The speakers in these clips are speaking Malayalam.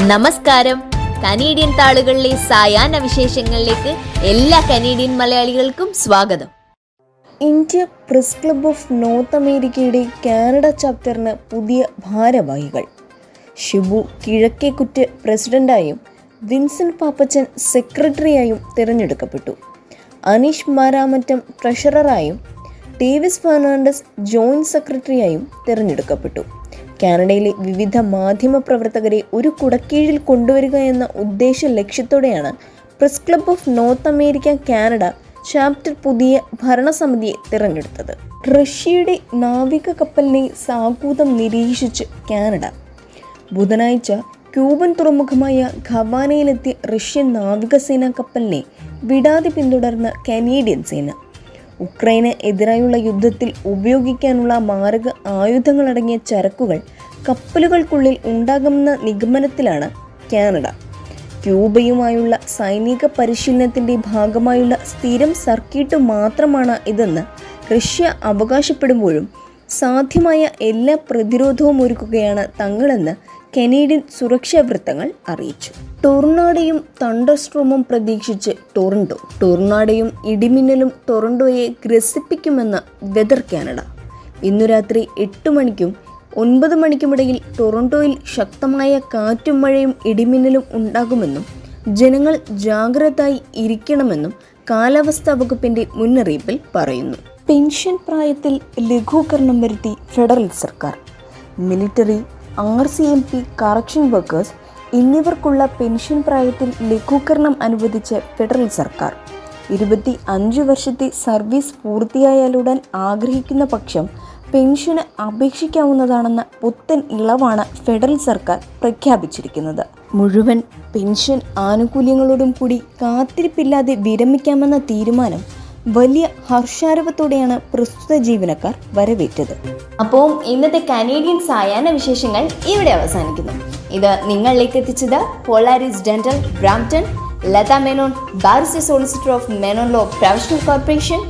നമസ്കാരം. കനേഡിയൻ താളുകളിലെ സായാഹ്ന വിശേഷങ്ങളിലേക്ക് എല്ലാ കനേഡിയൻ മലയാളികൾക്കും സ്വാഗതം. India press club of north അമേരിക്കയുടെ കാനഡ ചാപ്റ്ററിന് പുതിയ ഭാരവാഹികൾ. ഷിബു കിഴക്കേക്കുറ്റ് പ്രസിഡന്റായും വിൻസെന്റ് പാപ്പച്ചൻ സെക്രട്ടറിയായും തിരഞ്ഞെടുക്കപ്പെട്ടു. അനീഷ് മാരാമറ്റം ട്രഷററായും ഡേവിസ് ഫെർണാണ്ടസ് ജോയിന്റ് സെക്രട്ടറിയായും തിരഞ്ഞെടുക്കപ്പെട്ടു. കാനഡയിലെ വിവിധ മാധ്യമ പ്രവർത്തകരെ ഒരു കുടക്കീഴിൽ കൊണ്ടുവരിക എന്ന ഉദ്ദേശ ലക്ഷ്യത്തോടെയാണ് press club of north America Canada chapter പുതിയ ഭരണസമിതിയെ തിരഞ്ഞെടുത്തത്. റഷ്യയുടെ നാവിക കപ്പലിനെ സാഗൂതം നിരീക്ഷിച്ച് കാനഡ. ബുധനാഴ്ച ക്യൂബൻ തുറമുഖമായ ഖവാനയിലെത്തിയ റഷ്യൻ നാവികസേനാ കപ്പലിനെ വിടാതെ പിന്തുടർന്ന കനേഡിയൻ സേന. ഉക്രൈന് എതിരായുള്ള യുദ്ധത്തിൽ ഉപയോഗിക്കാനുള്ള മാരക ആയുധങ്ങളടങ്ങിയ ചരക്കുകൾ കപ്പലുകൾക്കുള്ളിൽ ഉണ്ടാകുമെന്ന നിഗമനത്തിലാണ് കാനഡ. ക്യൂബയുമായുള്ള സൈനിക പരിശീലനത്തിൻ്റെ ഭാഗമായുള്ള സ്ഥിരം സർക്യൂട്ട് മാത്രമാണ് ഇതെന്ന് റഷ്യ അവകാശപ്പെടുമ്പോഴും സാധ്യമായ എല്ലാ പ്രതിരോധവും ഒരുക്കുകയാണ് തങ്ങളെന്ന് കനേഡിയൻ സുരക്ഷാ വൃത്തങ്ങൾ അറിയിച്ചു. ടൊർണാഡോയും തണ്ടർസ്ട്രോമും പ്രതീക്ഷിച്ച് ടൊറന്റോ. ടൊർണാഡോയും ഇടിമിന്നലും ടൊറന്റോയെ ഗ്രസിപ്പിക്കുമെന്ന് വെതർ കാനഡ. ഇന്നു രാത്രി 8 മണിക്കും 9 മണിക്കുമിടയിൽ ടൊറന്റോയിൽ ശക്തമായ കാറ്റും മഴയും ഇടിമിന്നലും ഉണ്ടാകുമെന്നും ജനങ്ങൾ ജാഗ്രതയായി ഇരിക്കണമെന്നും കാലാവസ്ഥാ വകുപ്പിന്റെ മുന്നറിയിപ്പിൽ പറയുന്നു. പെൻഷൻ പ്രായത്തിൽ ലഘൂകരണം വരുത്തി ഫെഡറൽ സർക്കാർ. മിലിറ്ററി, RCMP, കറക്ഷൻ വർക്കേഴ്സ് എന്നിവർക്കുള്ള പെൻഷൻ പ്രായത്തിൽ ലഘൂകരണം അനുവദിച്ച ഫെഡറൽ സർക്കാർ 25 വർഷത്തെ സർവീസ് പൂർത്തിയായാലുടൻ ആഗ്രഹിക്കുന്ന പക്ഷം പെൻഷന് അപേക്ഷിക്കാവുന്നതാണെന്ന പുത്തൻ ഇളവാണ് ഫെഡറൽ സർക്കാർ പ്രഖ്യാപിച്ചിരിക്കുന്നത്. മുഴുവൻ പെൻഷൻ ആനുകൂല്യങ്ങളോടും കൂടി കാത്തിരിപ്പില്ലാതെ വിരമിക്കാമെന്ന തീരുമാനം വലിയ ഹർഷാരവത്തോടെയാണ് പ്രസ്തുത ജീവനക്കാർ വരവേറ്റത്. അപ്പോൾ ഇന്നത്തെ കനേഡിയൻ സായാഹ്ന വിശേഷങ്ങൾ ഇവിടെ അവസാനിക്കുന്നു. ഇത് നിങ്ങളിലേക്ക് എത്തിച്ചത് Polaris dental, Brampton, Latha Menon, barrister solicitor of Menon law professional corporation,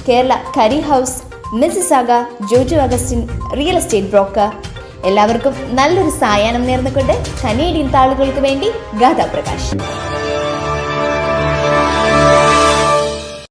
Kerala curry house, Mississauga, Joju Augustine real estate broker. എല്ലാവർക്കും നല്ലൊരു സായാഹ്നം നേർന്നുകൊണ്ട് കനേഡിയൻ താളുകൾക്ക് വേണ്ടി ഗാഥാ പ്രകാശ്.